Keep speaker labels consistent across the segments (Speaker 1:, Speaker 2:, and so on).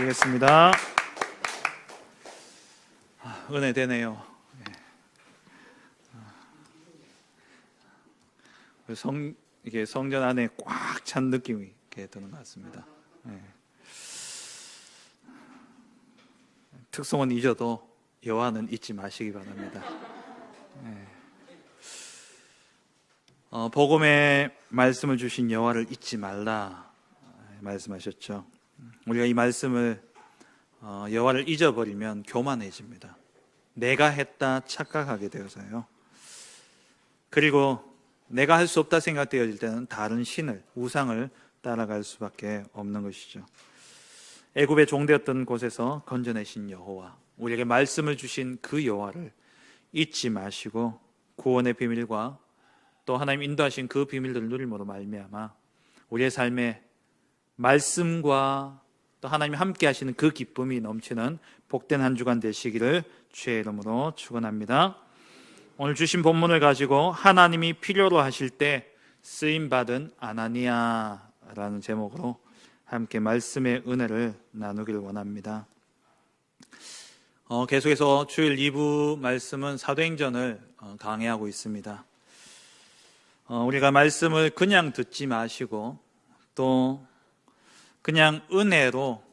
Speaker 1: 기도드리겠습니다. 은혜 되네요. 이게 성전 안에 꽉 찬 느낌이 이렇게 드는 것 같습니다. 특성은 잊어도 여호와는 잊지 마시기 바랍니다. 복음의 말씀을 주신 여호와를 잊지 말라 말씀하셨죠. 우리가 이 말씀을 여호와를 잊어버리면 교만해집니다. 내가 했다 착각하게 되어서요. 그리고 내가 할 수 없다 생각되어질 때는 다른 신을, 우상을 따라갈 수밖에 없는 것이죠. 애굽의 종되었던 곳에서 건져내신 여호와, 우리에게 말씀을 주신 그 여호와를 잊지 마시고 구원의 비밀과 또 하나님 인도하신 그 비밀들을 누림으로 말미암아 우리의 삶에 말씀과 또 하나님이 함께 하시는 그 기쁨이 넘치는 복된 한 주간 되시기를 주의 이름으로 축원합니다. 오늘 주신 본문을 가지고 하나님이 필요로 하실 때 쓰임받은 아나니아라는 제목으로 함께 말씀의 은혜를 나누기를 원합니다. 계속해서 주일 2부 말씀은 사도행전을 강해하고 있습니다. 우리가 말씀을 그냥 듣지 마시고 또 그냥 은혜로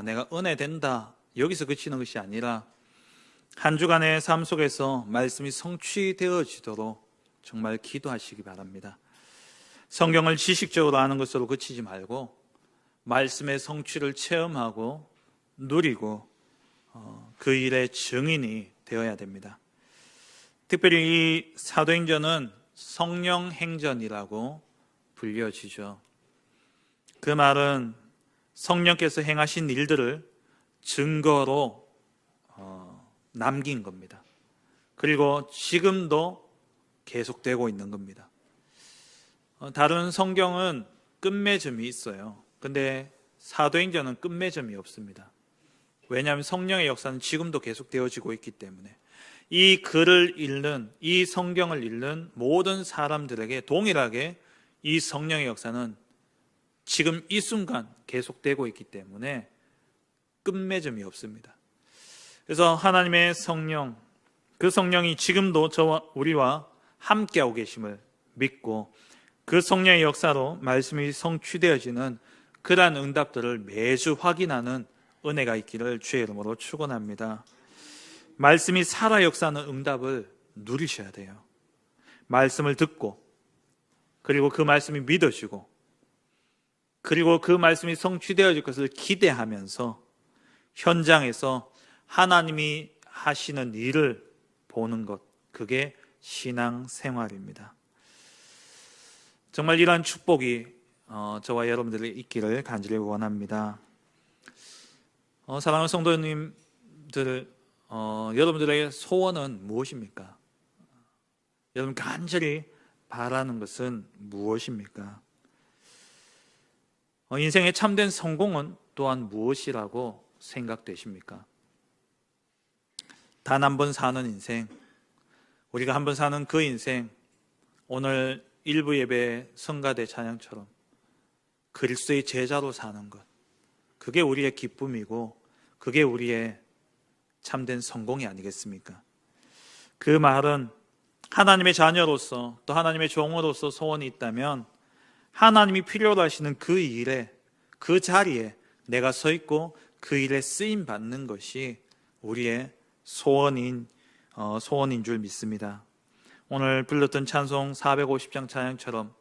Speaker 1: 내가 은혜 된다 여기서 그치는 것이 아니라 한 주간의 삶 속에서 말씀이 성취되어지도록 정말 기도하시기 바랍니다. 성경을 지식적으로 아는 것으로 그치지 말고 말씀의 성취를 체험하고 누리고 그 일의 증인이 되어야 됩니다. 특별히 이 사도행전은 성령행전이라고 불려지죠. 그 말은 성령께서 행하신 일들을 증거로 남긴 겁니다. 그리고 지금도 계속되고 있는 겁니다. 다른 성경은 끝맺음이 있어요. 근데 사도행전은 끝맺음이 없습니다. 왜냐하면 성령의 역사는 지금도 계속되어지고 있기 때문에 이 글을 읽는, 이 성경을 읽는 모든 사람들에게 동일하게 이 성령의 역사는 지금 이 순간 계속되고 있기 때문에 끝맺음이 없습니다. 그래서 하나님의 성령, 그 성령이 지금도 저와 우리와 함께하고 계심을 믿고 그 성령의 역사로 말씀이 성취되어지는 그러한 응답들을 매주 확인하는 은혜가 있기를 주의 이름으로 축원합니다. 말씀이 살아 역사하는 응답을 누리셔야 돼요. 말씀을 듣고 그리고 그 말씀이 믿어지고 그리고 그 말씀이 성취되어질 것을 기대하면서 현장에서 하나님이 하시는 일을 보는 것, 그게 신앙생활입니다. 정말 이러한 축복이 저와 여러분들이 있기를 간절히 원합니다. 사랑하는 성도님들, 여러분들의 소원은 무엇입니까? 여러분 간절히 바라는 것은 무엇입니까? 인생의 참된 성공은 또한 무엇이라고 생각되십니까? 단 한 번 사는 인생, 우리가 한 번 사는 그 인생, 오늘 일부 예배 성가대 찬양처럼 그리스도의 제자로 사는 것, 그게 우리의 기쁨이고 그게 우리의 참된 성공이 아니겠습니까? 그 말은 하나님의 자녀로서 또 하나님의 종으로서 소원이 있다면 하나님이 필요로 하시는 그 일에, 그 자리에 내가 서 있고 그 일에 쓰임 받는 것이 우리의 소원인 줄 믿습니다. 오늘 불렀던 찬송 450장 찬양처럼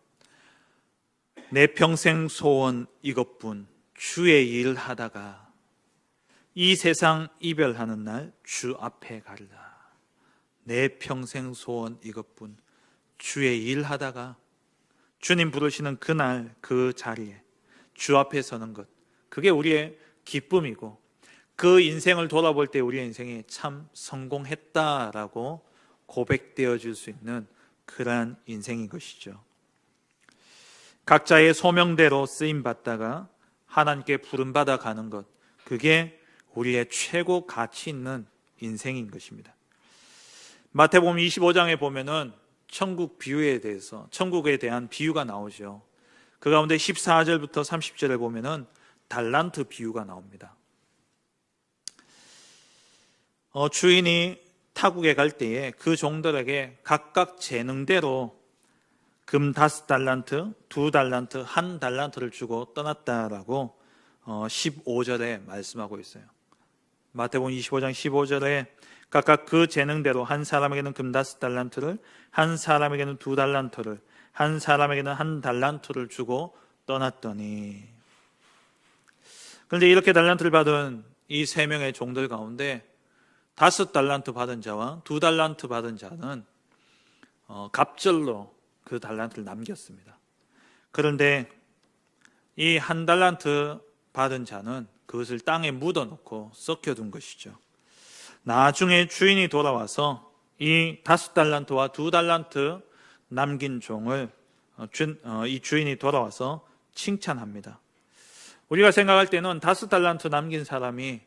Speaker 1: 내 평생 소원 이것뿐 주의 일 하다가 이 세상 이별하는 날 주 앞에 가리라. 내 평생 소원 이것뿐 주의 일 하다가 주님 부르시는 그날 그 자리에 주 앞에 서는 것, 그게 우리의 기쁨이고 그 인생을 돌아볼 때 우리의 인생이 참 성공했다라고 고백되어 줄 수 있는 그러한 인생인 것이죠. 각자의 소명대로 쓰임받다가 하나님께 부름받아 가는 것, 그게 우리의 최고 가치 있는 인생인 것입니다. 마태복음 25장에 보면은 천국 비유에 대해서, 천국에 대한 비유가 나오죠. 그 가운데 14절부터 30절에 보면은 달란트 비유가 나옵니다. 주인이 타국에 갈 때에 그 종들에게 각각 재능대로 금 5달란트, 2달란트, 1달란트를 주고 떠났다라고 15절에 말씀하고 있어요. 마태복음 25장 15절에 각각 그 재능대로 한 사람에게는 금 5달란트를, 한 사람에게는 2달란트를, 한 사람에게는 1달란트를 주고 떠났더니, 그런데 이렇게 달란트를 받은 이 3명의 종들 가운데 5달란트 받은 자와 2달란트 받은 자는 갑절로 그 달란트를 남겼습니다. 그런데 이 1달란트 받은 자는 그것을 땅에 묻어놓고 썩혀둔 것이죠. 나중에 주인이 돌아와서 이 5달란트와 2달란트 남긴 종을 이 주인이 돌아와서 칭찬합니다. 우리가 생각할 때는 5달란트 남긴 사람이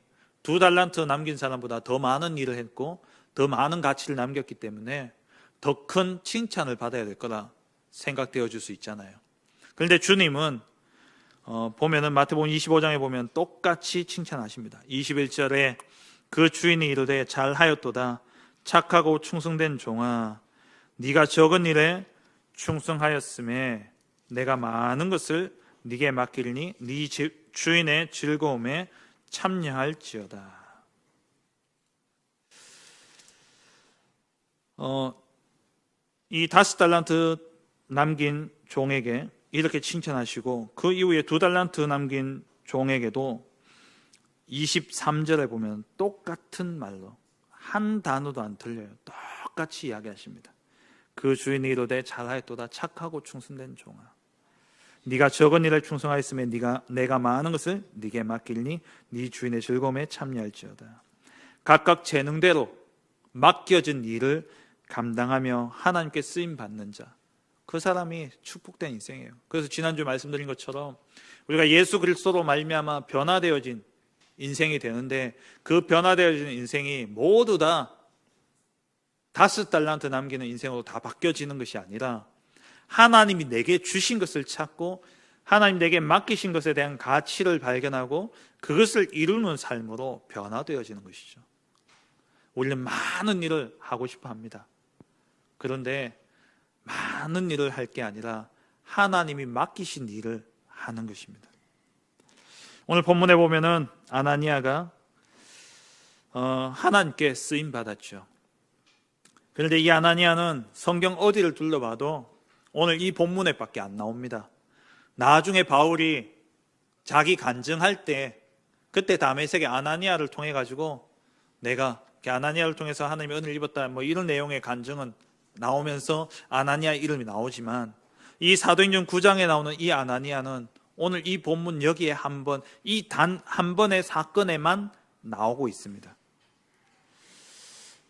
Speaker 1: 2달란트 남긴 사람보다 더 많은 일을 했고 더 많은 가치를 남겼기 때문에 더 큰 칭찬을 받아야 될 거라 생각되어 줄 수 있잖아요. 그런데 주님은 보면은 마태복음 25장에 보면 똑같이 칭찬하십니다. 21절에 그 주인이 이르되 잘하였도다 착하고 충성된 종아 네가 적은 일에 충성하였음에 내가 많은 것을 네게 맡기리니 네 주인의 즐거움에 참여할지어다. 이 5달란트 남긴 종에게 이렇게 칭찬하시고 그 이후에 2달란트 남긴 종에게도 23절에 보면 똑같은 말로 한 단어도 안 틀려요. 똑같이 이야기하십니다. 그 주인이 이르되 잘하였도다 착하고 충성된 종아 네가 적은 일에 충성하였으면 내가 많은 것을 네게 맡기리니 네 주인의 즐거움에 참여할지어다. 각각 재능대로 맡겨진 일을 감당하며 하나님께 쓰임 받는 자, 그 사람이 축복된 인생이에요. 그래서 지난주 말씀드린 것처럼 우리가 예수 그리스도로 말미암아 변화되어진 인생이 되는데 그 변화되어진 인생이 모두 다 5달란트 남기는 인생으로 다 바뀌어지는 것이 아니라 하나님이 내게 주신 것을 찾고 하나님 내게 맡기신 것에 대한 가치를 발견하고 그것을 이루는 삶으로 변화되어지는 것이죠. 우리는 많은 일을 하고 싶어 합니다. 그런데 많은 일을 할 게 아니라 하나님이 맡기신 일을 하는 것입니다. 오늘 본문에 보면은 아나니아가 하나님께 쓰임 받았죠. 그런데 이 아나니아는 성경 어디를 둘러봐도 오늘 이 본문에 밖에 안 나옵니다. 나중에 바울이 자기 간증할 때 그때 다메섹의 아나니아를 통해 가지고 내가 아나니아를 통해서 하나님의 은혜를 입었다 뭐 이런 내용의 간증은 나오면서 아나니아 이름이 나오지만 이 사도행전 9장에 나오는 이 아나니아는 오늘 이 본문 여기에 이 단 한 번의 사건에만 나오고 있습니다.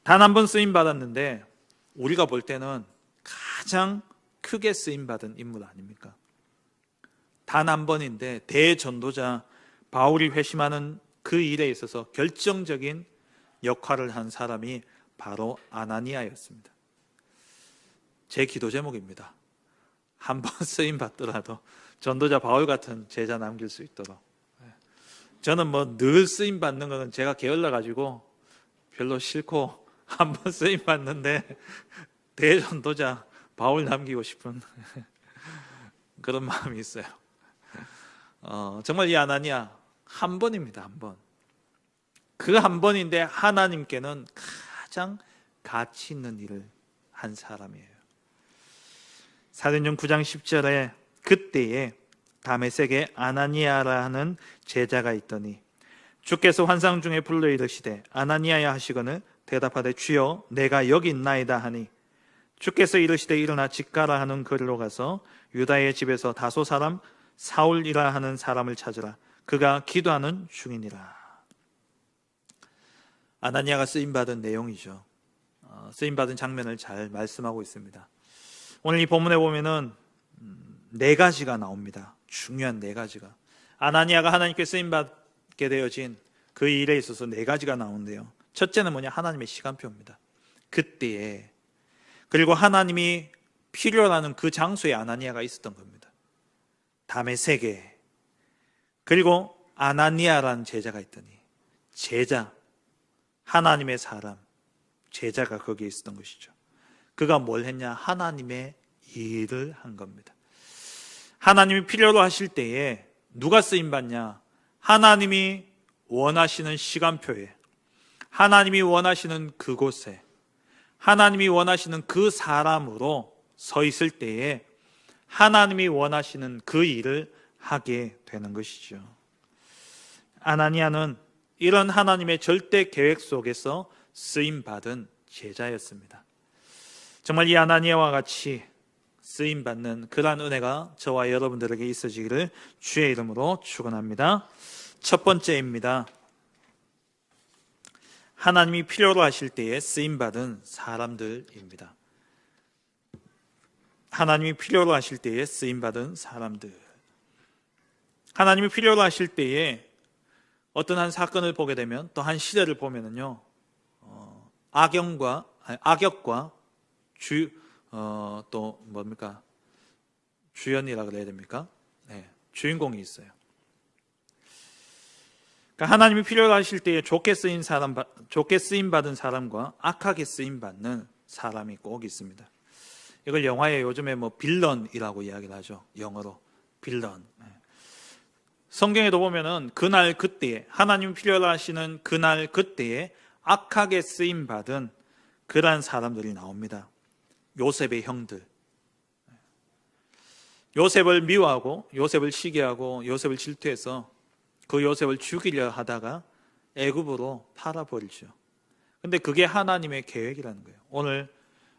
Speaker 1: 단 한 번 쓰임 받았는데 우리가 볼 때는 가장 크게 쓰임 받은 인물 아닙니까? 단 한 번인데 대전도자 바울이 회심하는 그 일에 있어서 결정적인 역할을 한 사람이 바로 아나니아였습니다. 제 기도 제목입니다. 한 번 쓰임 받더라도 전도자 바울 같은 제자 남길 수 있도록. 저는 뭐 늘 쓰임 받는 거는 제가 게을러 가지고 별로 싫고 한 번 쓰임 받는데 대전도자 바울 남기고 싶은 그런 마음이 있어요. 정말 이 아나니아 한 번입니다. 한 번. 그 한 번인데 하나님께는 가장 가치 있는 일을 한 사람이에요. 사도행전 9장 10절에 그때에 다메섹에 아나니아라 하는 제자가 있더니 주께서 환상 중에 불러 이르시되 아나니아야 하시거늘 대답하되 주여 내가 여기 있나이다 하니 주께서 이르시되 일어나 직가라 하는 거리로 가서 유다의 집에서 다소 사람 사울이라 하는 사람을 찾으라 그가 기도하는 중이니라. 아나니아가 쓰임받은 내용이죠. 쓰임받은 장면을 잘 말씀하고 있습니다. 오늘 이 본문에 보면은 4가지가 나옵니다. 중요한 4가지가. 아나니아가 하나님께 쓰임받게 되어진 그 일에 있어서 4가지가 나오는데요. 첫째는 뭐냐? 하나님의 시간표입니다. 그때에. 그리고 하나님이 필요로 하는 그 장소에 아나니아가 있었던 겁니다. 다메섹에. 그리고 아나니아라는 제자가 있더니, 제자, 하나님의 사람, 제자가 거기에 있었던 것이죠. 그가 뭘 했냐? 하나님의 일을 한 겁니다. 하나님이 필요로 하실 때에 누가 쓰임받냐? 하나님이 원하시는 시간표에, 하나님이 원하시는 그곳에, 하나님이 원하시는 그 사람으로 서 있을 때에 하나님이 원하시는 그 일을 하게 되는 것이죠. 아나니아는 이런 하나님의 절대 계획 속에서 쓰임받은 제자였습니다. 정말 이 아나니아와 같이 쓰임받는 그러한 은혜가 저와 여러분들에게 있어지기를 주의 이름으로 축원합니다. 첫 번째입니다. 하나님이 필요로 하실 때에 쓰임받은 사람들입니다. 하나님이 필요로 하실 때에 쓰임받은 사람들. 하나님이 필요로 하실 때에 어떤 한 사건을 보게 되면, 또 한 시대를 보면은요, 악역과 또 뭡니까? 주연이라 그래야 됩니까? 네, 주인공이 있어요. 그러니까 하나님이 필요로 하실 때에 좋게 쓰임 받은 사람과 악하게 쓰임 받는 사람이 꼭 있습니다. 이걸 영화에 요즘에 빌런이라고 이야기를 하죠. 영어로 빌런. 성경에도 보면은 그날 그때에, 하나님 필요로 하시는 그날 그때에 악하게 쓰임 받은 그러한 사람들이 나옵니다. 요셉의 형들, 요셉을 미워하고 요셉을 시기하고 요셉을 질투해서 그 요셉을 죽이려 하다가 애굽으로 팔아버리죠. 근데 그게 하나님의 계획이라는 거예요. 오늘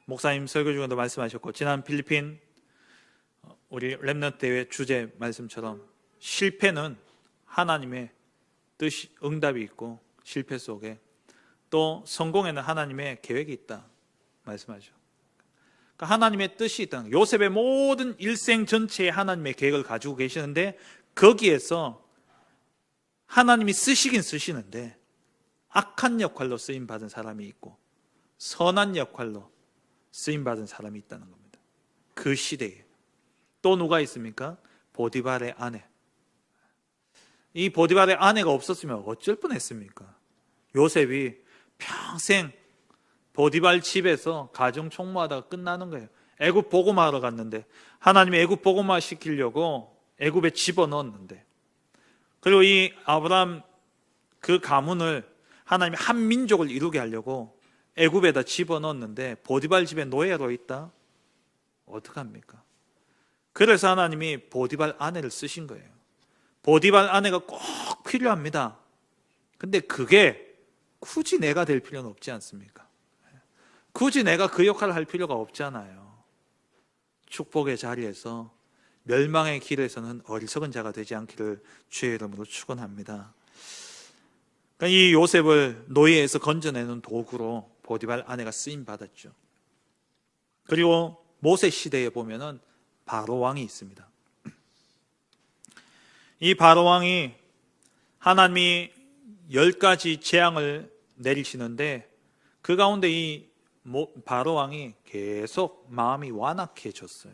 Speaker 1: 목사님 설교 중에도 말씀하셨고, 지난 필리핀 우리 렘넌트 대회 주제 말씀처럼 실패는 하나님의 뜻이, 응답이 있고, 실패 속에 또 성공에는 하나님의 계획이 있다 말씀하죠. 그러니까 하나님의 뜻이 있다. 요셉의 모든 일생 전체에 하나님의 계획을 가지고 계시는데, 거기에서 하나님이 쓰시긴 쓰시는데 악한 역할로 쓰임받은 사람이 있고 선한 역할로 쓰임받은 사람이 있다는 겁니다. 그 시대에 또 누가 있습니까? 보디발의 아내. 이 보디발의 아내가 없었으면 어쩔 뻔했습니까? 요셉이 평생 보디발 집에서 가정 총무하다가 끝나는 거예요. 애굽 복음하러 갔는데, 하나님이 애굽 복음화 시키려고 애굽에 집어넣었는데, 그리고 이 아브라함 그 가문을 하나님이 한 민족을 이루게 하려고 애굽에다 집어넣었는데 보디발 집에 노예로 있다? 어떡합니까? 그래서 하나님이 보디발 아내를 쓰신 거예요. 보디발 아내가 꼭 필요합니다. 근데 그게 굳이 내가 될 필요는 없지 않습니까? 굳이 내가 그 역할을 할 필요가 없잖아요. 축복의 자리에서, 멸망의 길에서는 어리석은 자가 되지 않기를 주의 이름으로 축원합니다. 그러니까 이 요셉을 노예에서 건져내는 도구로 보디발 아내가 쓰임 받았죠. 그리고 모세 시대에 보면은 바로 왕이 있습니다. 이 바로 왕이 하나님이 10가지 재앙을 내리시는데, 그 가운데 이 바로 왕이 계속 마음이 완악해졌어요.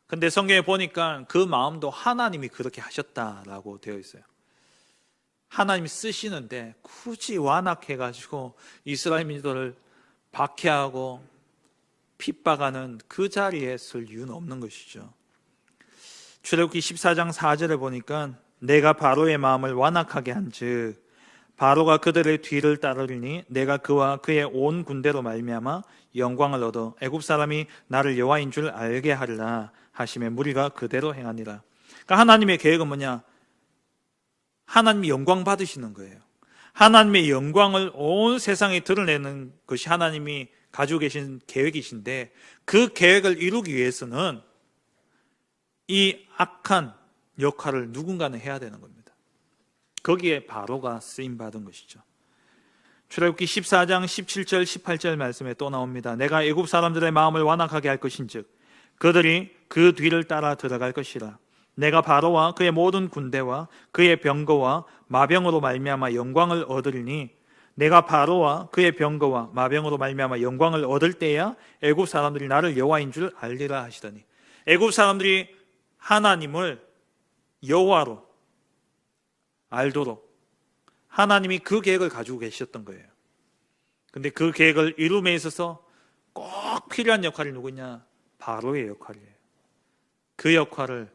Speaker 1: 근데 성경에 보니까 그 마음도 하나님이 그렇게 하셨다라고 되어 있어요. 하나님이 쓰시는데 굳이 완악해가지고 이스라엘 민족을 박해하고 핍박하는 그 자리에 설 이유는 없는 것이죠. 출애굽기 14장 4절에 보니까 내가 바로의 마음을 완악하게 한즉 바로가 그들의 뒤를 따르리니 내가 그와 그의 온 군대로 말미암아 영광을 얻어 애굽 사람이 나를 여호와인 줄 알게 하리라 하시매 무리가 그대로 행하니라. 그러니까 하나님의 계획은 뭐냐? 하나님이 영광 받으시는 거예요. 하나님의 영광을 온 세상에 드러내는 것이 하나님이 가지고 계신 계획이신데, 그 계획을 이루기 위해서는 이 악한 역할을 누군가는 해야 되는 겁니다. 거기에 바로가 쓰임받은 것이죠. 출애굽기 14장 17절 18절 말씀에 또 나옵니다. 내가 애굽 사람들의 마음을 완악하게 할 것인즉 그들이 그 뒤를 따라 들어갈 것이라. 내가 바로와 그의 모든 군대와 그의 병거와 마병으로 말미암아 영광을 얻으리니 내가 바로와 그의 병거와 마병으로 말미암아 영광을 얻을 때야 애굽 사람들이 나를 여호와인 줄 알리라 하시더니, 애굽 사람들이 하나님을 여호와로, 알도록 하나님이 그 계획을 가지고 계셨던 거예요. 근데 그 계획을 이룸에 있어서 꼭 필요한 역할이 누구냐? 바로의 역할이에요. 그 역할을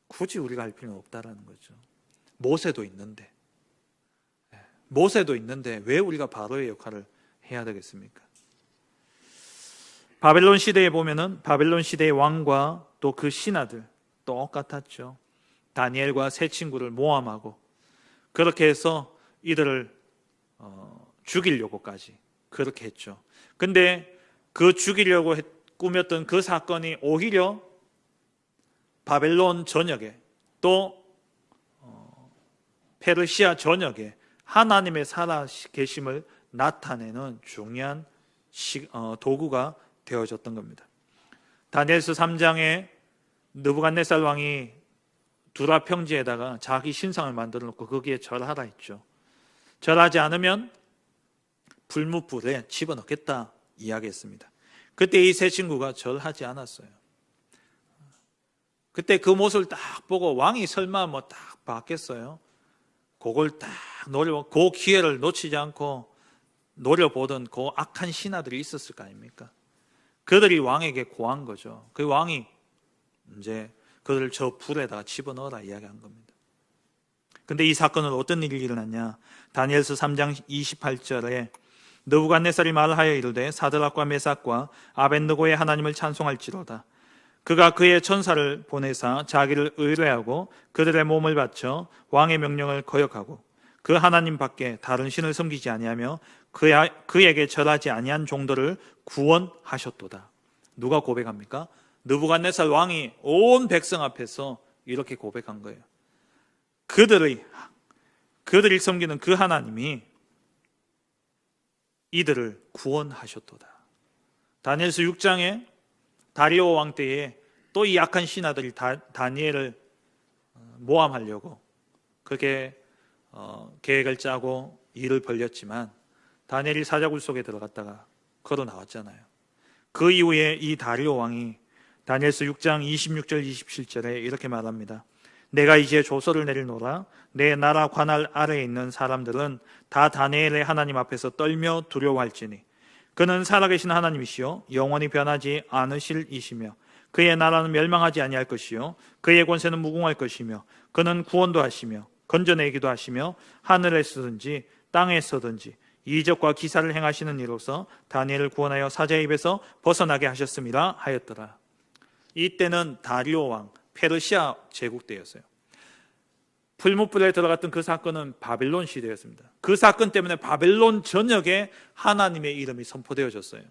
Speaker 1: 굳이 우리가 할 필요는 없다라는 거죠. 모세도 있는데 왜 우리가 바로의 역할을 해야 되겠습니까? 바벨론 시대에 보면은 바벨론 시대의 왕과 또 그 신하들 똑같았죠. 다니엘과 세 친구를 모함하고 그렇게 해서 이들을 죽이려고까지 그렇게 했죠. 근데 그 죽이려고 꾸몄던 그 사건이 오히려 바벨론 전역에 또 페르시아 전역에 하나님의 살아계심을 나타내는 중요한 도구가 되어졌던 겁니다. 다니엘서 3장에 느부갓네살 왕이 두라 평지에다가 자기 신상을 만들어 놓고 거기에 절하라 했죠. 절하지 않으면 불무불에 집어넣겠다 이야기했습니다. 그때 이 세 친구가 절하지 않았어요. 그때 그 모습을 딱 보고 왕이 설마 뭐 딱 봤겠어요? 그걸 딱 그 기회를 놓치지 않고 노려보던 그 악한 신하들이 있었을 거 아닙니까? 그들이 왕에게 고한 거죠. 그 왕이 이제 그들을 저 불에다가 집어넣어라 이야기한 겁니다. 근데 이 사건은 어떤 일이 일어났냐? 다니엘서 3장 28절에 느부갓네살이 말하여 이르되 사드락과 메삭과 아벳느고의 하나님을 찬송할지로다. 그가 그의 천사를 보내사 자기를 의뢰하고 그들의 몸을 바쳐 왕의 명령을 거역하고 그 하나님 밖에 다른 신을 섬기지 아니하며 그에게 절하지 아니한 종들을 구원하셨도다. 누가 고백합니까? 느부갓네살 왕이 온 백성 앞에서 이렇게 고백한 거예요. 그들이 섬기는 그 하나님이 이들을 구원하셨도다. 다니엘서 6장에 다리오 왕 때에 또 이 약한 신하들이 다니엘을 모함하려고 그렇게 계획을 짜고 일을 벌였지만 다니엘이 사자굴 속에 들어갔다가 걸어 나왔잖아요. 그 이후에 이 다리오 왕이 다니엘서 6장 26절 27절에 이렇게 말합니다. 내가 이제 조서를 내리노라. 내 나라 관할 아래에 있는 사람들은 다 다니엘의 하나님 앞에서 떨며 두려워할지니 그는 살아계신 하나님이시요 영원히 변하지 않으실 이시며 그의 나라는 멸망하지 아니할 것이요 그의 권세는 무궁할 것이며 그는 구원도 하시며 건져내기도 하시며 하늘에서든지 땅에서든지 이적과 기사를 행하시는 이로서 다니엘을 구원하여 사자의 입에서 벗어나게 하셨습니다 하였더라. 이때는 다리오 왕 페르시아 제국 때였어요. 풀무불에 들어갔던 그 사건은 바벨론 시대였습니다. 그 사건 때문에 바벨론 전역에 하나님의 이름이 선포되어졌어요.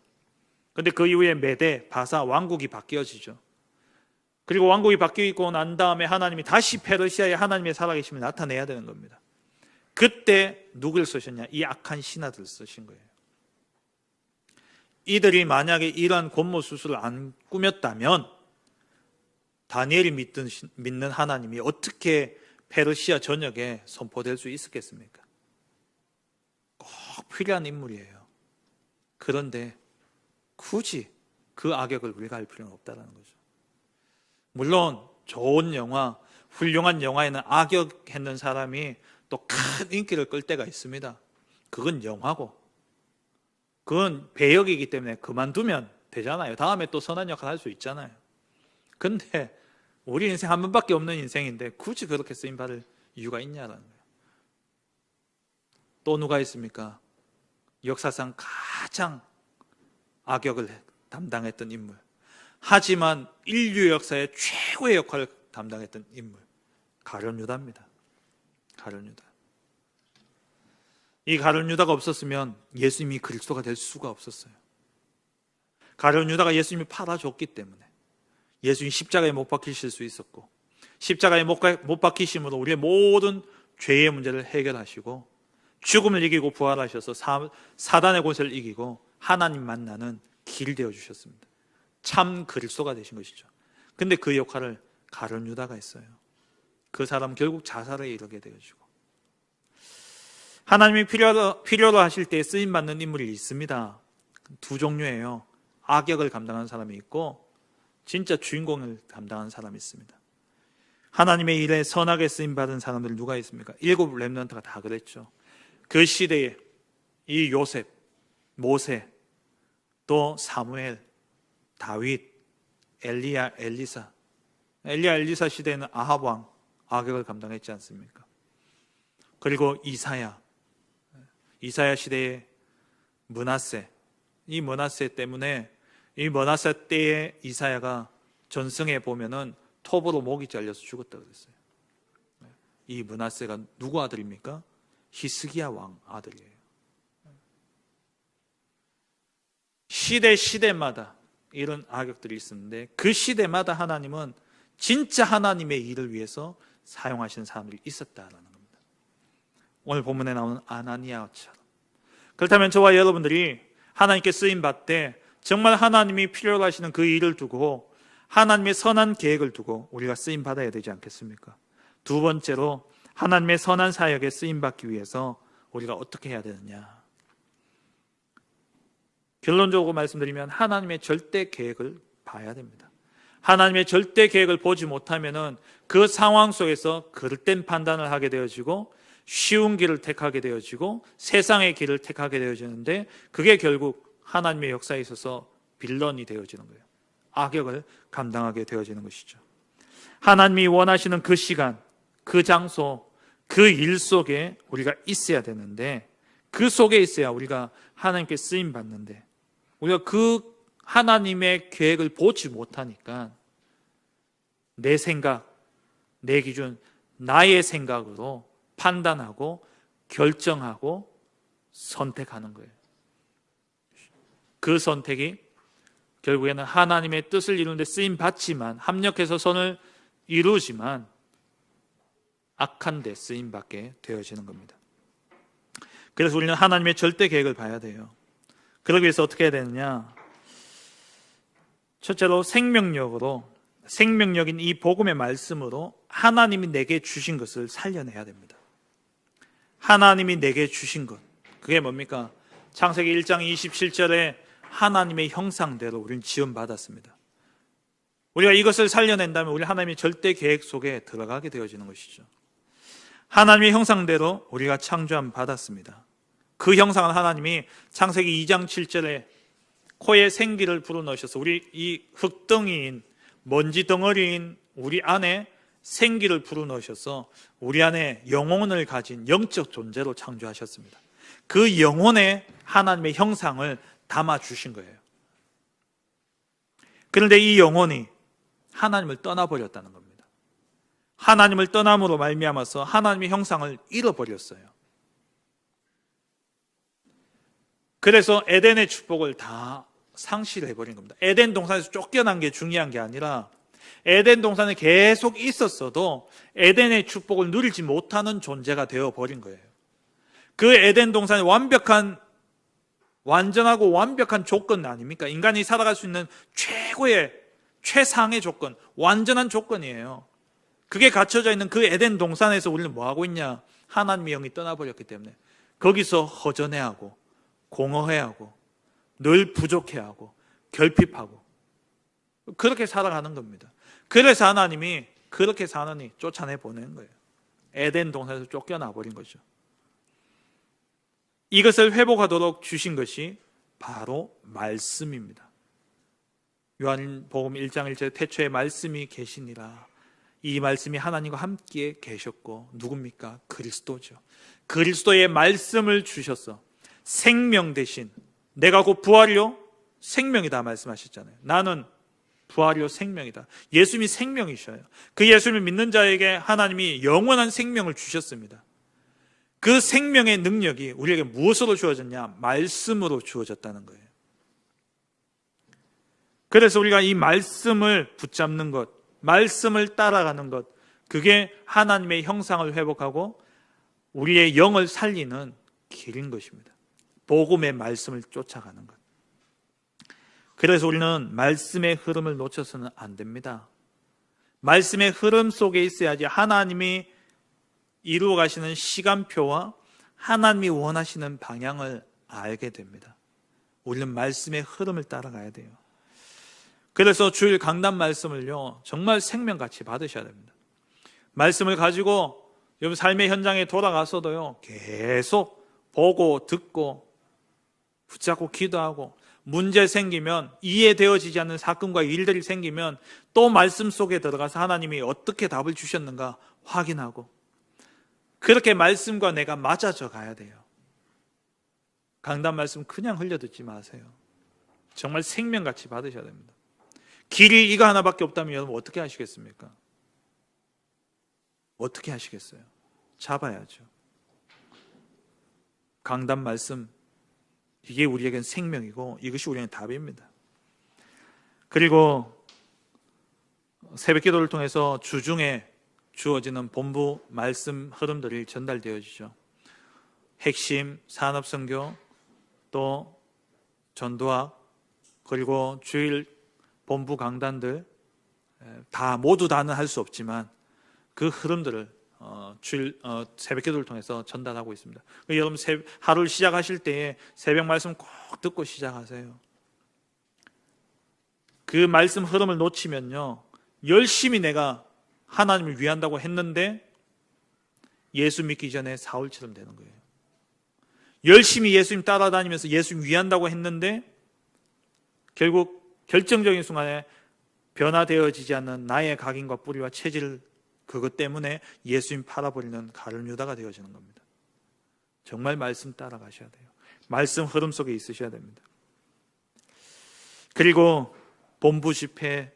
Speaker 1: 그런데 그 이후에 메데, 바사 왕국이 바뀌어지죠. 그리고 왕국이 바뀌고 난 다음에 하나님이 다시 페르시아의 하나님의 살아계심을 나타내야 되는 겁니다. 그때 누굴 쓰셨냐? 이 악한 신하들을 쓰신 거예요. 이들이 만약에 이러한 권모수술을 안 꾸몄다면 다니엘이 믿는 하나님이 어떻게 페르시아 전역에 선포될 수 있었겠습니까? 꼭 필요한 인물이에요. 그런데 굳이 그 악역을 우리가 할 필요는 없다는 거죠. 물론 좋은 영화, 훌륭한 영화에는 악역했는 사람이 또 큰 인기를 끌 때가 있습니다. 그건 영화고 그건 배역이기 때문에 그만두면 되잖아요. 다음에 또 선한 역할 할 수 있잖아요. 근데 우리 인생 한 번밖에 없는 인생인데 굳이 그렇게 쓰임받을 이유가 있냐라는 거예요. 또 누가 있습니까? 역사상 가장 악역을 담당했던 인물, 하지만 인류 역사의 최고의 역할을 담당했던 인물, 가룟 유다입니다. 가룟 유다. 이 가룟 유다가 없었으면 예수님이 그리스도가 될 수가 없었어요. 가룟 유다가 예수님을 팔아줬기 때문에 예수님 십자가에 못 박히실 수 있었고, 십자가에 못 박히심으로 우리의 모든 죄의 문제를 해결하시고 죽음을 이기고 부활하셔서 사단의 권세를 이기고 하나님 만나는 길이 되어주셨습니다. 참 그리스도가 되신 것이죠. 근데 그 역할을 가룟 유다가 했어요. 그 사람 결국 자살에 이르게 되어지고, 하나님이 필요로 하실 때 쓰임받는 인물이 있습니다. 두 종류예요. 악역을 감당하는 사람이 있고 진짜 주인공을 담당하는 사람이 있습니다. 하나님의 일에 선하게 쓰임받은 사람들 누가 있습니까? 7 렘넌트가 다 그랬죠. 그 시대에 이 요셉, 모세, 또 사무엘, 다윗, 엘리야, 엘리사. 엘리야, 엘리사 시대에는 아합 왕 악역을 감당했지 않습니까? 그리고 이사야 시대에 므낫세. 이 므낫세 때문에 이 므낫세 때에 이사야가 전승에 보면은 톱으로 목이 잘려서 죽었다 그랬어요. 이 므낫세가 누구 아들입니까? 히스기야 왕 아들이에요. 시대마다 이런 악역들이 있었는데 그 시대마다 하나님은 진짜 하나님의 일을 위해서 사용하시는 사람들이 있었다라는 겁니다. 오늘 본문에 나오는 아나니아처럼. 그렇다면 저와 여러분들이 하나님께 쓰임받되 정말 하나님이 필요로 하시는 그 일을 두고 하나님의 선한 계획을 두고 우리가 쓰임받아야 되지 않겠습니까? 두 번째로 하나님의 선한 사역에 쓰임받기 위해서 우리가 어떻게 해야 되느냐? 결론적으로 말씀드리면 하나님의 절대 계획을 봐야 됩니다. 하나님의 절대 계획을 보지 못하면은 그 상황 속에서 그릇된 판단을 하게 되어지고 쉬운 길을 택하게 되어지고 세상의 길을 택하게 되어지는데 그게 결국 하나님의 역사에 있어서 빌런이 되어지는 거예요. 악역을 감당하게 되어지는 것이죠. 하나님이 원하시는 그 시간, 그 장소, 그 일 속에 우리가 있어야 되는데 그 속에 있어야 우리가 하나님께 쓰임 받는데 우리가 그 하나님의 계획을 보지 못하니까 내 생각, 내 기준, 나의 생각으로 판단하고 결정하고 선택하는 거예요. 그 선택이 결국에는 하나님의 뜻을 이루는 데 쓰임 받지만 합력해서 선을 이루지만 악한 데 쓰임 받게 되어지는 겁니다. 그래서 우리는 하나님의 절대 계획을 봐야 돼요. 그러기 위해서 어떻게 해야 되느냐? 첫째로 생명력인 이 복음의 말씀으로 하나님이 내게 주신 것을 살려내야 됩니다. 하나님이 내게 주신 것, 그게 뭡니까? 창세기 1장 27절에 하나님의 형상대로 우리는 지음받았습니다. 우리가 이것을 살려낸다면 우리 하나님의 절대 계획 속에 들어가게 되어지는 것이죠. 하나님의 형상대로 우리가 창조함 받았습니다. 그 형상은 하나님이 창세기 2장 7절에 코에 생기를 불어넣으셔서 우리 이 흙덩이인 먼지 덩어리인 우리 안에 생기를 불어넣으셔서 우리 안에 영혼을 가진 영적 존재로 창조하셨습니다. 그 영혼에 하나님의 형상을 담아주신 거예요. 그런데 이 영혼이 하나님을 떠나버렸다는 겁니다. 하나님을 떠남으로 말미암아서 하나님의 형상을 잃어버렸어요. 그래서 에덴의 축복을 다 상실해버린 겁니다. 에덴 동산에서 쫓겨난 게 중요한 게 아니라 에덴 동산에 계속 있었어도 에덴의 축복을 누리지 못하는 존재가 되어버린 거예요. 그 에덴 동산의 완전하고 완벽한 조건 아닙니까? 인간이 살아갈 수 있는 최상의 조건, 완전한 조건이에요. 그게 갖춰져 있는 그 에덴 동산에서 우리는 뭐하고 있냐? 하나님의 영이 떠나버렸기 때문에 거기서 허전해하고 공허해하고 늘 부족해하고 결핍하고 그렇게 살아가는 겁니다. 그래서 하나님이 그렇게 사느니 쫓아내보낸 거예요. 에덴 동산에서 쫓겨나버린 거죠. 이것을 회복하도록 주신 것이 바로 말씀입니다. 요한복음 1장 1절에 태초에 말씀이 계시니라. 이 말씀이 하나님과 함께 계셨고 누굽니까? 그리스도죠. 그리스도의 말씀을 주셔서 생명 대신 내가 곧 부활이요 생명이다 말씀하셨잖아요. 나는 부활이요 생명이다. 예수님이 생명이셔요. 그 예수님을 믿는 자에게 하나님이 영원한 생명을 주셨습니다. 그 생명의 능력이 우리에게 무엇으로 주어졌냐? 말씀으로 주어졌다는 거예요. 그래서 우리가 이 말씀을 붙잡는 것, 말씀을 따라가는 것, 그게 하나님의 형상을 회복하고 우리의 영을 살리는 길인 것입니다. 복음의 말씀을 쫓아가는 것. 그래서 우리는 말씀의 흐름을 놓쳐서는 안 됩니다. 말씀의 흐름 속에 있어야지 하나님이 이루어 가시는 시간표와 하나님이 원하시는 방향을 알게 됩니다. 우리는 말씀의 흐름을 따라가야 돼요. 그래서 주일 강단 말씀을요 정말 생명같이 받으셔야 됩니다. 말씀을 가지고 여러분 삶의 현장에 돌아가서도요, 계속 보고 듣고 붙잡고 기도하고, 문제 생기면, 이해되어지지 않는 사건과 일들이 생기면 또 말씀 속에 들어가서 하나님이 어떻게 답을 주셨는가 확인하고, 그렇게 말씀과 내가 맞아져 가야 돼요. 강단 말씀 그냥 흘려듣지 마세요. 정말 생명같이 받으셔야 됩니다. 길이 이거 하나밖에 없다면 여러분 어떻게 하시겠습니까? 어떻게 하시겠어요? 잡아야죠. 강단 말씀, 이게 우리에겐 생명이고 이것이 우리에겐 답입니다. 그리고 새벽 기도를 통해서 주중에 주어지는 본부 말씀 흐름들이 전달되어지죠. 핵심 산업선교, 또 전도학, 그리고 주일 본부 강단들, 모두 다는 할 수 없지만 그 흐름들을 새벽 기도를 통해서 전달하고 있습니다. 여러분 하루를 시작하실 때에 새벽 말씀 꼭 듣고 시작하세요. 그 말씀 흐름을 놓치면요, 열심히 내가 하나님을 위한다고 했는데 예수 믿기 전에 사울처럼 되는 거예요. 열심히 예수님 따라다니면서 예수님 위한다고 했는데 결국 결정적인 순간에 변화되어지지 않는 나의 각인과 뿌리와 체질, 그것 때문에 예수님 팔아버리는 가룟 유다가 되어지는 겁니다. 정말 말씀 따라가셔야 돼요. 말씀 흐름 속에 있으셔야 됩니다. 그리고 본부 집회,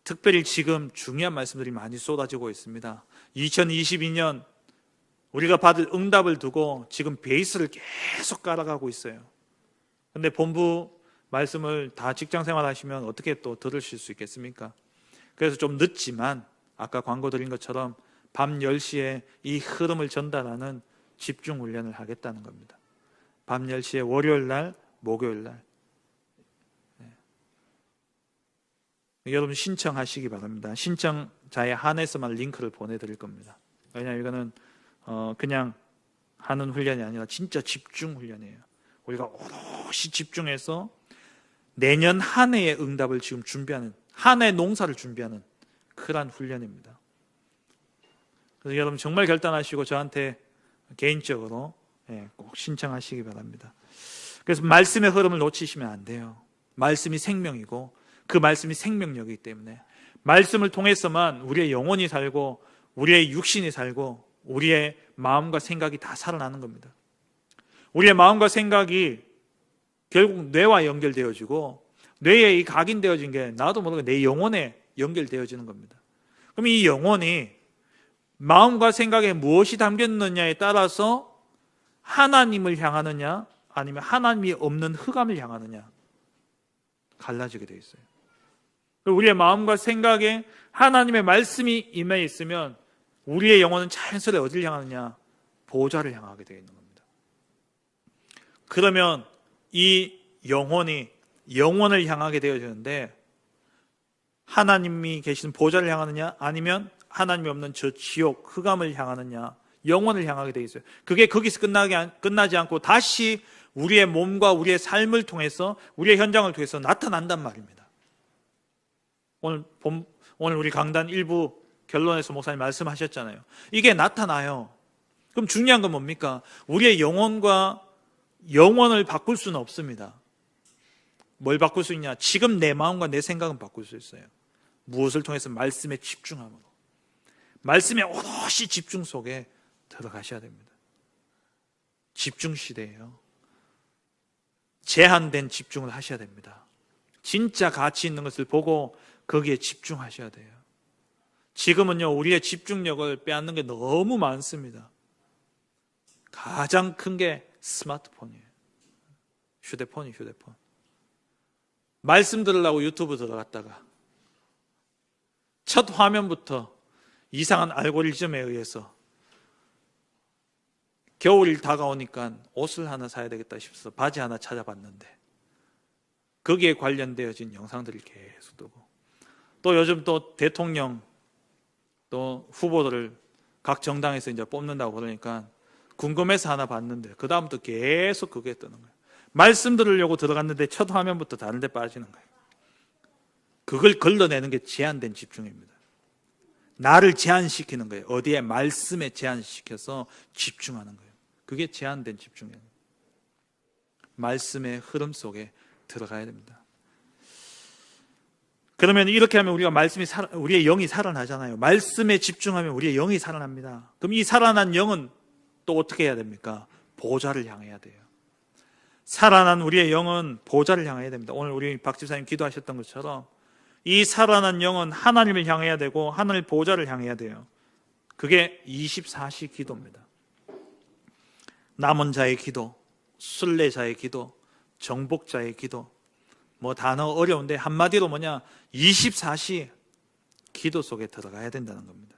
Speaker 1: 특별히 지금 중요한 말씀들이 많이 쏟아지고 있습니다. 2022년 우리가 받을 응답을 두고 지금 베이스를 계속 깔아가고 있어요. 그런데 본부 말씀을 다 직장생활 하시면 어떻게 또 들으실 수 있겠습니까? 그래서 좀 늦지만 아까 광고 드린 것처럼 밤 10시에 이 흐름을 전달하는 집중 훈련을 하겠다는 겁니다. 밤 10시에 월요일 날, 목요일 날. 여러분 신청하시기 바랍니다. 신청자에 한해서만 링크를 보내드릴 겁니다. 왜냐하면 이거는 그냥 하는 훈련이 아니라 진짜 집중 훈련이에요. 우리가 오롯이 집중해서 내년 한 해의 응답을 지금 준비하는, 한 해 농사를 준비하는 그러한 훈련입니다. 그래서 여러분 정말 결단하시고 저한테 개인적으로 꼭 신청하시기 바랍니다. 그래서 말씀의 흐름을 놓치시면 안 돼요. 말씀이 생명이고 그 말씀이 생명력이기 때문에 말씀을 통해서만 우리의 영혼이 살고 우리의 육신이 살고 우리의 마음과 생각이 다 살아나는 겁니다. 우리의 마음과 생각이 결국 뇌와 연결되어지고 뇌에 이 각인되어진 게 나도 모르게 내 영혼에 연결되어지는 겁니다. 그럼 이 영혼이 마음과 생각에 무엇이 담겼느냐에 따라서 하나님을 향하느냐 아니면 하나님이 없는 흑암을 향하느냐 갈라지게 되어 있어요. 우리의 마음과 생각에 하나님의 말씀이 임해 있으면 우리의 영혼은 자연스레 어디를 향하느냐? 보좌를 향하게 되어 있는 겁니다. 그러면 이 영혼이 영원을 향하게 되어지는데 하나님이 계신 보좌를 향하느냐 아니면 하나님이 없는 저 지옥 흑암을 향하느냐, 영원을 향하게 되어 있어요. 그게 거기서 끝나지 않고 다시 우리의 몸과 우리의 삶을 통해서 우리의 현장을 통해서 나타난단 말입니다. 오늘 우리 강단 일부 결론에서 목사님 말씀하셨잖아요. 이게 나타나요. 그럼 중요한 건 뭡니까? 우리의 영혼과 영혼을 바꿀 수는 없습니다. 뭘 바꿀 수 있냐? 지금 내 마음과 내 생각은 바꿀 수 있어요. 무엇을 통해서? 말씀에 집중함으로. 말씀에 오롯이 집중 속에 들어가셔야 됩니다. 집중 시대예요. 제한된 집중을 하셔야 됩니다. 진짜 가치 있는 것을 보고 거기에 집중하셔야 돼요. 지금은요, 우리의 집중력을 빼앗는 게 너무 많습니다. 가장 큰 게 스마트폰이에요. 휴대폰. 말씀 들으려고 유튜브 들어갔다가 첫 화면부터 이상한 알고리즘에 의해서 겨울이 다가오니까 옷을 하나 사야 되겠다 싶어서 바지 하나 찾아봤는데 거기에 관련되어진 영상들이 계속 뜨고, 또 요즘 또 대통령 또 후보들을 각 정당에서 이제 뽑는다고 그러니까 궁금해서 하나 봤는데 그 다음부터 계속 그게 뜨는 거예요. 말씀 들으려고 들어갔는데 첫 화면부터 다른 데 빠지는 거예요. 그걸 걸러내는 게 제한된 집중입니다. 나를 제한시키는 거예요. 어디에? 말씀에 제한시켜서 집중하는 거예요. 그게 제한된 집중이에요. 말씀의 흐름 속에 들어가야 됩니다. 그러면 이렇게 하면 우리가 우리의 영이 살아나잖아요. 말씀에 집중하면 우리의 영이 살아납니다. 그럼 이 살아난 영은 또 어떻게 해야 됩니까? 보좌를 향해야 돼요. 살아난 우리의 영은 보좌를 향해야 됩니다. 오늘 우리 박 집사님 기도하셨던 것처럼 이 살아난 영은 하나님을 향해야 되고 하늘 보좌를 향해야 돼요. 그게 24시 기도입니다. 남은 자의 기도, 순례자의 기도, 정복자의 기도, 뭐 단어 어려운데 한마디로 뭐냐? 24시 기도 속에 들어가야 된다는 겁니다.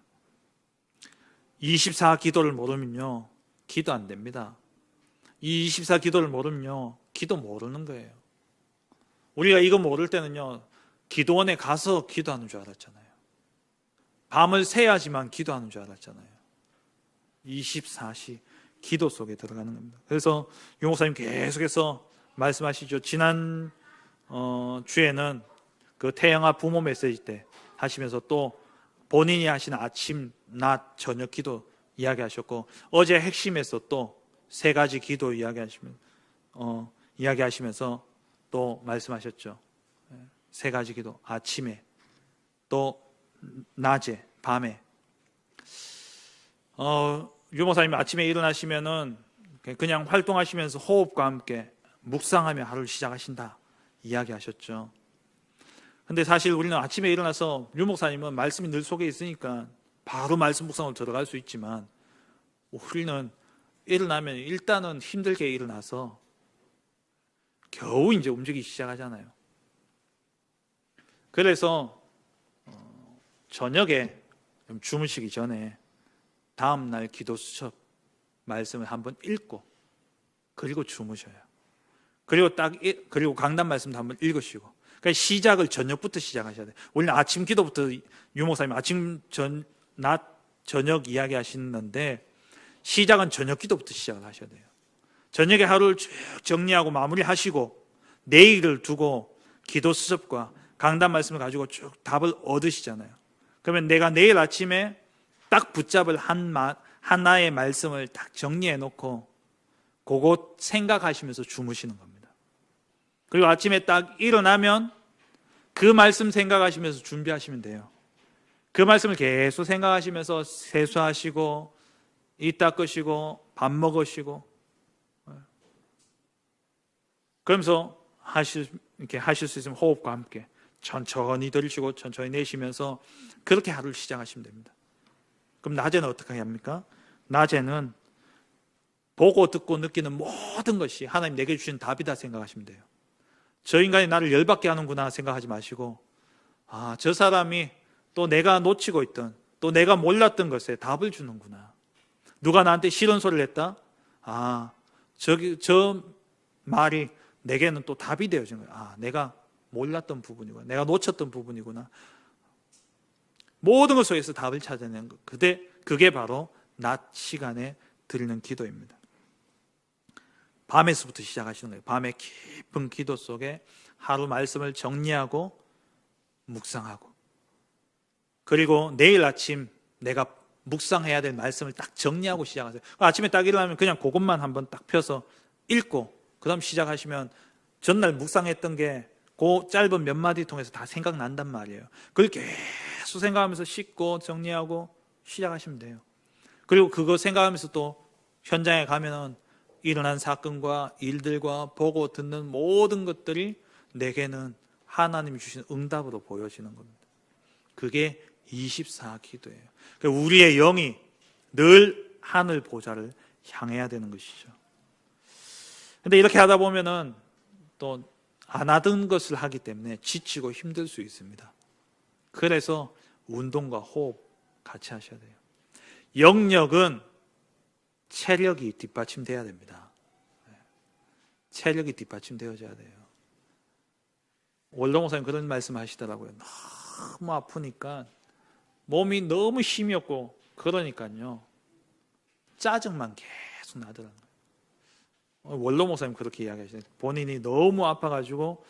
Speaker 1: 24 기도를 모르면요, 기도 안 됩니다. 이 24 기도를 모르면요, 기도 모르는 거예요. 우리가 이거 모를 때는요, 기도원에 가서 기도하는 줄 알았잖아요. 밤을 새야지만 기도하는 줄 알았잖아요. 24시 기도 속에 들어가는 겁니다. 그래서 유 목사님 계속해서 말씀하시죠. 지난 주에는 그 태영아 부모 메시지 때 하시면서 또 본인이 하신 아침, 낮, 저녁 기도 이야기하셨고, 어제 핵심에서 또 3가지 기도 이야기하시면서 또 말씀하셨죠. 3가지 기도, 아침에, 또 낮에, 밤에. 유 목사님 아침에 일어나시면은 그냥 활동하시면서 호흡과 함께 묵상하며 하루를 시작하신다 이야기하셨죠. 근데 사실 우리는 아침에 일어나서, 유 목사님은 말씀이 늘 속에 있으니까 바로 말씀 묵상으로 들어갈 수 있지만, 우리는 일어나면 일단은 힘들게 일어나서 겨우 이제 움직이기 시작하잖아요. 그래서 저녁에 주무시기 전에 다음날 기도 수첩 말씀을 한번 읽고 그리고 주무셔요. 그리고 강단 말씀도 한번 읽으시고. 그러니까 시작을 저녁부터 시작하셔야 돼요. 우리는 아침 기도부터, 유 목사님 아침, 낮, 저녁 이야기 하시는데 시작은 저녁 기도부터 시작을 하셔야 돼요. 저녁에 하루를 쭉 정리하고 마무리하시고 내일을 두고 기도 수첩과 강단 말씀을 가지고 쭉 답을 얻으시잖아요. 그러면 내가 내일 아침에 딱 붙잡을 하나의 말씀을 딱 정리해 놓고 그것 생각하시면서 주무시는 겁니다. 그리고 아침에 딱 일어나면 그 말씀 생각하시면서 준비하시면 돼요. 그 말씀을 계속 생각하시면서 세수하시고 입 닦으시고 밥 먹으시고, 그러면서 이렇게 하실 수 있으면 호흡과 함께 천천히 들이쉬고 천천히 내쉬면서 그렇게 하루를 시작하시면 됩니다. 그럼 낮에는 어떻게 합니까? 낮에는 보고 듣고 느끼는 모든 것이 하나님 내게 주신 답이다 생각하시면 돼요. 저 인간이 나를 열받게 하는구나 생각하지 마시고, 저 사람이 또 내가 놓치고 있던, 또 내가 몰랐던 것에 답을 주는구나. 누가 나한테 싫은 소리를 했다? 저 말이 내게는 또 답이 되어진 거예요. 내가 몰랐던 부분이구나. 내가 놓쳤던 부분이구나. 모든 것 속에서 답을 찾아내는 것. 그게 바로 낮 시간에 드리는 기도입니다. 밤에서부터 시작하시는 거예요. 밤에 깊은 기도 속에 하루 말씀을 정리하고 묵상하고, 그리고 내일 아침 내가 묵상해야 될 말씀을 딱 정리하고 시작하세요. 아침에 딱 일어나면 그냥 그것만 한번 딱 펴서 읽고 그 다음 시작하시면 전날 묵상했던 게 그 짧은 몇 마디 통해서 다 생각난단 말이에요. 그걸 계속 생각하면서 씻고 정리하고 시작하시면 돼요. 그리고 그거 생각하면서 또 현장에 가면은 일어난 사건과 일들과 보고 듣는 모든 것들이 내게는 하나님이 주신 응답으로 보여지는 겁니다. 그게 24 기도예요. 우리의 영이 늘 하늘 보좌를 향해야 되는 것이죠. 근데 이렇게 하다 보면은 또 안 하던 것을 하기 때문에 지치고 힘들 수 있습니다. 그래서 운동과 호흡 같이 하셔야 돼요. 영역은 체력이 뒷받침돼야 됩니다. 체력이 뒷받침되어져야 돼요. 원로 목사님 그런 말씀 하시더라고요. 너무 아프니까 몸이 너무 힘이 없고 그러니까요 짜증만 계속 나더라고요. 원로 목사님 그렇게 이야기하시네요. 본인이 너무 아파가지고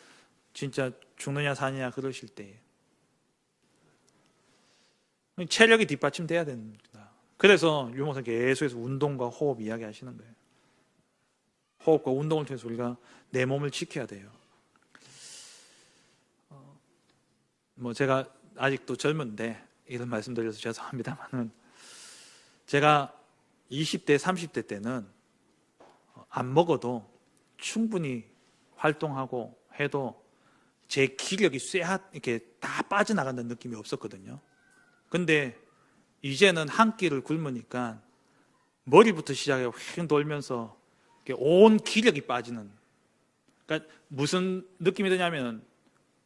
Speaker 1: 진짜 죽느냐 사느냐 그러실 때예요. 체력이 뒷받침돼야 됩니다. 그래서 유목사 계속해서 운동과 호흡 이야기하시는 거예요. 호흡과 운동을 통해서 우리가 내 몸을 지켜야 돼요. 제가 아직도 젊은데 이런 말씀드려서 죄송합니다만은, 제가 20대, 30대 때는 안 먹어도 충분히 활동하고 해도 제 기력이 이렇게 다 빠져나간다는 느낌이 없었거든요. 근데 이제는 한 끼를 굶으니까 머리부터 시작해 휙 돌면서 온 기력이 빠지는, 그러니까 무슨 느낌이 드냐면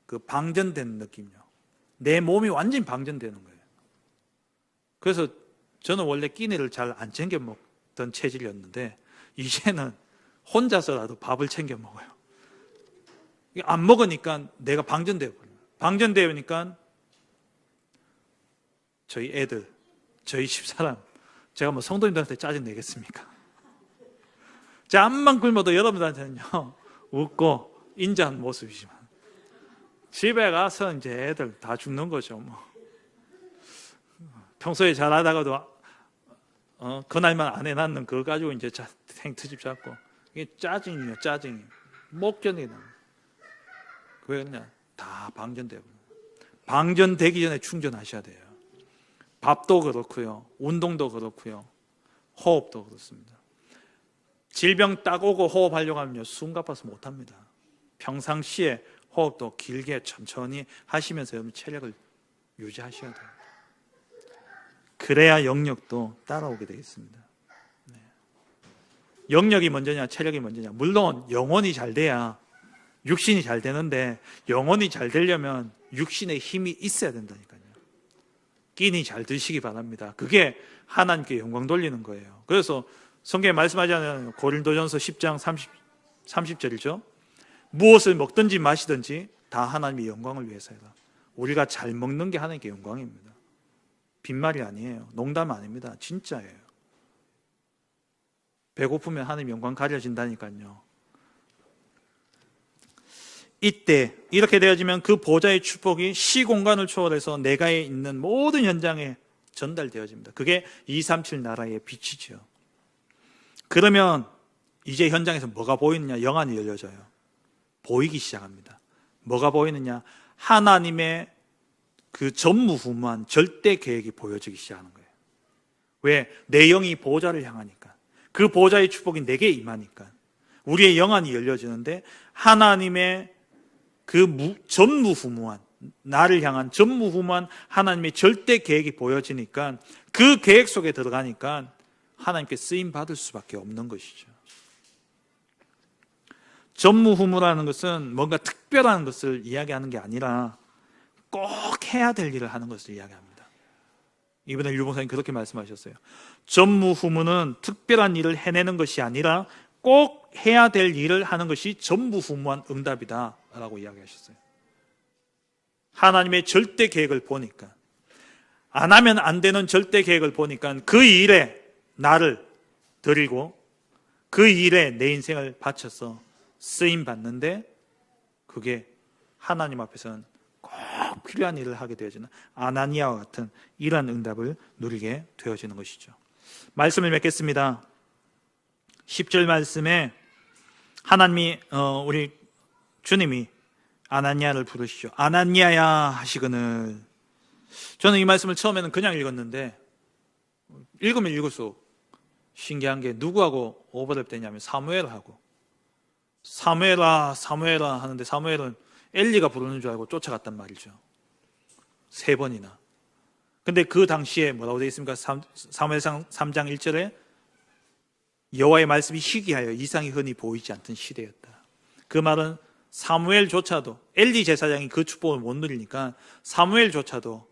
Speaker 1: 그 방전된 느낌이요. 내 몸이 완전히 방전되는 거예요. 그래서 저는 원래 끼니를 잘 안 챙겨 먹던 체질이었는데 이제는 혼자서라도 밥을 챙겨 먹어요. 안 먹으니까 내가 방전되어 버려요. 방전되니까 저희 애들, 저희 집사람, 제가 뭐 성도님들한테 짜증 내겠습니까? 제 앞만 굶어도 여러분들한테는요 웃고 인자한 모습이지만 집에 가서 이제 애들 다 죽는 거죠. 뭐 평소에 잘하다가도 그날만 안 해놨는 그거 가지고 이제 생트집 잡고, 이게 짜증이에요. 짜증이 못 견디는. 왜 그러냐? 다 방전되고. 방전되기 전에 충전하셔야 돼요. 밥도 그렇고요, 운동도 그렇고요, 호흡도 그렇습니다. 질병 딱 오고 호흡하려고 하면요 숨 가빠서 못합니다. 평상시에 호흡도 길게 천천히 하시면서 여러분 체력을 유지하셔야 돼요. 그래야 영역도 따라오게 되겠습니다. 네. 영역이 먼저냐 체력이 먼저냐, 물론 영혼이 잘 돼야 육신이 잘 되는데, 영혼이 잘 되려면 육신에 힘이 있어야 된다니까요. 끼니 잘 드시기 바랍니다. 그게 하나님께 영광 돌리는 거예요. 그래서 성경에 말씀하잖아요. 고린도전서 10장 30절이죠. 무엇을 먹든지 마시든지 다 하나님의 영광을 위해서 해라. 우리가 잘 먹는 게 하나님께 영광입니다. 빈말이 아니에요. 농담 아닙니다. 진짜예요. 배고프면 하나님 영광 가려진다니까요. 이때 이렇게 되어지면 그 보좌의 축복이 시공간을 초월해서 내가에 있는 모든 현장에 전달되어집니다. 그게 237 나라의 빛이죠. 그러면 이제 현장에서 뭐가 보이느냐? 영안이 열려져요. 보이기 시작합니다. 뭐가 보이느냐? 하나님의 그 전무후무한 절대 계획이 보여지기 시작하는 거예요. 왜? 내 영이 보좌를 향하니까. 그 보좌의 축복이 내게 임하니까 우리의 영안이 열려지는데, 하나님의 그 전무후무한, 나를 향한 전무후무한 하나님의 절대 계획이 보여지니까, 그 계획 속에 들어가니까 하나님께 쓰임 받을 수밖에 없는 것이죠. 전무후무라는 것은 뭔가 특별한 것을 이야기하는 게 아니라 꼭 해야 될 일을 하는 것을 이야기합니다. 이번에 율목사님 그렇게 말씀하셨어요. 전무후무는 특별한 일을 해내는 것이 아니라 꼭 해야 될 일을 하는 것이 전무후무한 응답이다 라고 이야기하셨어요. 하나님의 절대 계획을 보니까, 안 하면 안 되는 절대 계획을 보니까 그 일에 나를 드리고 그 일에 내 인생을 바쳐서 쓰임 받는데, 그게 하나님 앞에서는 꼭 필요한 일을 하게 되어지는 아나니아와 같은 이러한 응답을 누리게 되어지는 것이죠. 말씀을 맺겠습니다. 10절 말씀에 하나님이 우리 주님이 아나니아를 부르시죠. 아나니아야 하시거늘. 저는 이 말씀을 처음에는 그냥 읽었는데 읽으면 읽을수록 신기한 게, 누구하고 오버랩 되냐면 사무엘하고. 사무엘아 사무엘아 하는데, 사무엘은 엘리가 부르는 줄 알고 쫓아갔단 말이죠. 3번이나. 근데 그 당시에 뭐라고 되어 있습니까? 사무엘상 3장 1절에 여호와의 말씀이 희귀하여 이상이 흔히 보이지 않던 시대였다. 그 말은 사무엘조차도, 엘리 제사장이 그 축복을 못 누리니까 사무엘조차도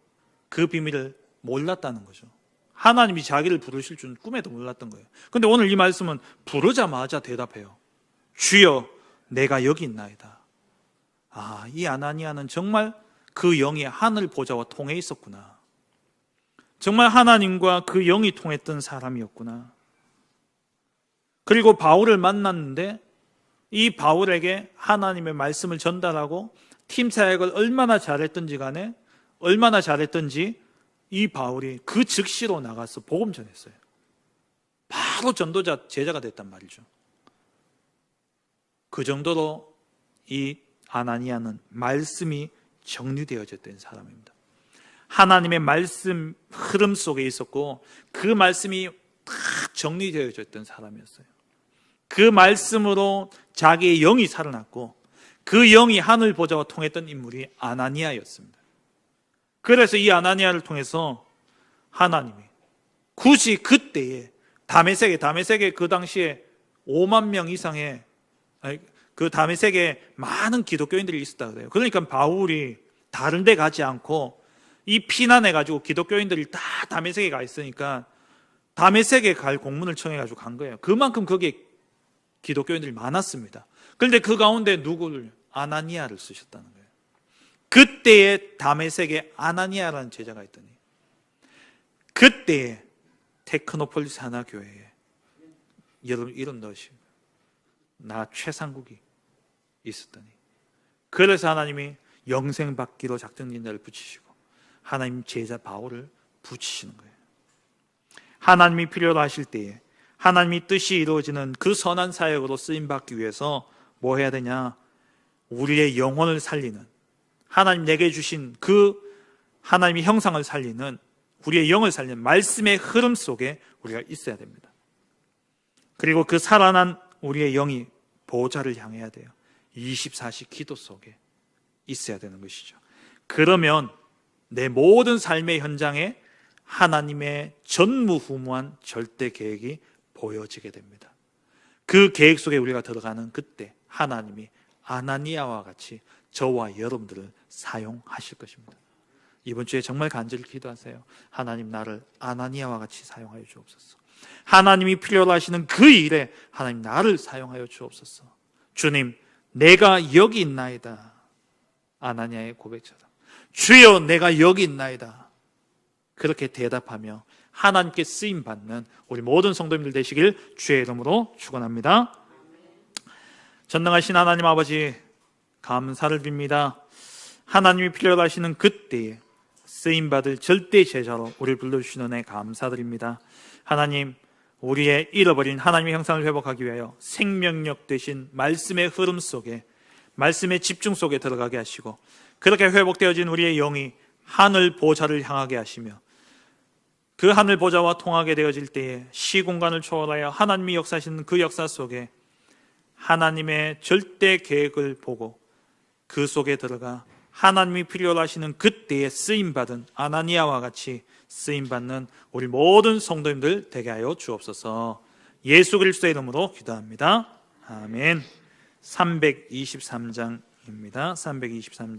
Speaker 1: 그 비밀을 몰랐다는 거죠. 하나님이 자기를 부르실 줄은 꿈에도 몰랐던 거예요. 근데 오늘 이 말씀은 부르자마자 대답해요. 주여 내가 여기 있나이다. 아, 이 아나니아는 정말 그 영이 하늘 보좌와 통해 있었구나. 정말 하나님과 그 영이 통했던 사람이었구나. 그리고 바울을 만났는데 이 바울에게 하나님의 말씀을 전달하고 팀 사역을 얼마나 잘했던지 간에, 얼마나 잘했던지 이 바울이 그 즉시로 나가서 복음 전했어요. 바로 전도자, 제자가 됐단 말이죠. 그 정도로 이 아나니아는 말씀이 정리되어졌던 사람입니다. 하나님의 말씀 흐름 속에 있었고 그 말씀이 다 정리되어졌던 사람이었어요. 그 말씀으로 자기의 영이 살아났고 그 영이 하늘 보좌와 통했던 인물이 아나니아였습니다. 그래서 이 아나니아를 통해서 하나님이 굳이 그때에 다메섹에 그 당시에 5만 명 이상의 그 다메섹에 많은 기독교인들이 있었다 그래요. 그러니까 바울이 다른 데 가지 않고 이 피난해가지고 기독교인들이 다 다메섹에 가 있으니까 다메섹에 갈 공문을 청해가지고 간 거예요. 그만큼 거기에 기독교인들이 많았습니다. 그런데 그 가운데 누구를? 아나니아를 쓰셨다는 거예요. 그때에 다메섹에 아나니아라는 제자가 있더니 그때에 테크노폴리스 하나교회에 여러분 이름 넣으시고 나 최상국이 있었더니 그래서 하나님이 영생받기로 작정된 자를 붙이시고 하나님 제자 바울을 붙이시는 거예요. 하나님이 필요로 하실 때에 하나님이 뜻이 이루어지는 그 선한 사역으로 쓰임받기 위해서 뭐 해야 되냐? 우리의 영혼을 살리는 하나님 내게 주신 그 하나님의 형상을 살리는 우리의 영을 살리는 말씀의 흐름 속에 우리가 있어야 됩니다. 그리고 그 살아난 우리의 영이 보좌를 향해야 돼요. 24시 기도 속에 있어야 되는 것이죠. 그러면 내 모든 삶의 현장에 하나님의 전무후무한 절대 계획이 보여지게 됩니다. 그 계획 속에 우리가 들어가는 그때 하나님이 아나니아와 같이 저와 여러분들을 사용하실 것입니다. 이번 주에 정말 간절히 기도하세요. 하나님 나를 아나니아와 같이 사용하여 주옵소서. 하나님이 필요로 하시는 그 일에 하나님 나를 사용하여 주옵소서. 주님 내가 여기 있나이다. 아나니아의 고백처럼 주여 내가 여기 있나이다. 그렇게 대답하며 하나님께 쓰임받는 우리 모든 성도님들 되시길 주의 이름으로 축원합니다. 전능하신 하나님 아버지 감사를 빕니다. 하나님이 필요로 하시는 그때에 쓰임받을 절대 제자로 우리를 불러주시는 애 감사드립니다. 하나님 우리의 잃어버린 하나님의 형상을 회복하기 위하여 생명력 되신 말씀의 흐름 속에 말씀의 집중 속에 들어가게 하시고 그렇게 회복되어진 우리의 영이 하늘 보좌를 향하게 하시며 그 하늘 보좌와 통하게 되어질 때에 시공간을 초월하여 하나님이 역사하시는 그 역사 속에 하나님의 절대 계획을 보고 그 속에 들어가 하나님이 필요로 하시는 그때에 쓰임받은 아나니아와 같이 쓰임받는 우리 모든 성도님들 되게 하여 주옵소서. 예수 그리스도의 이름으로 기도합니다. 아멘. 323장입니다. 323장.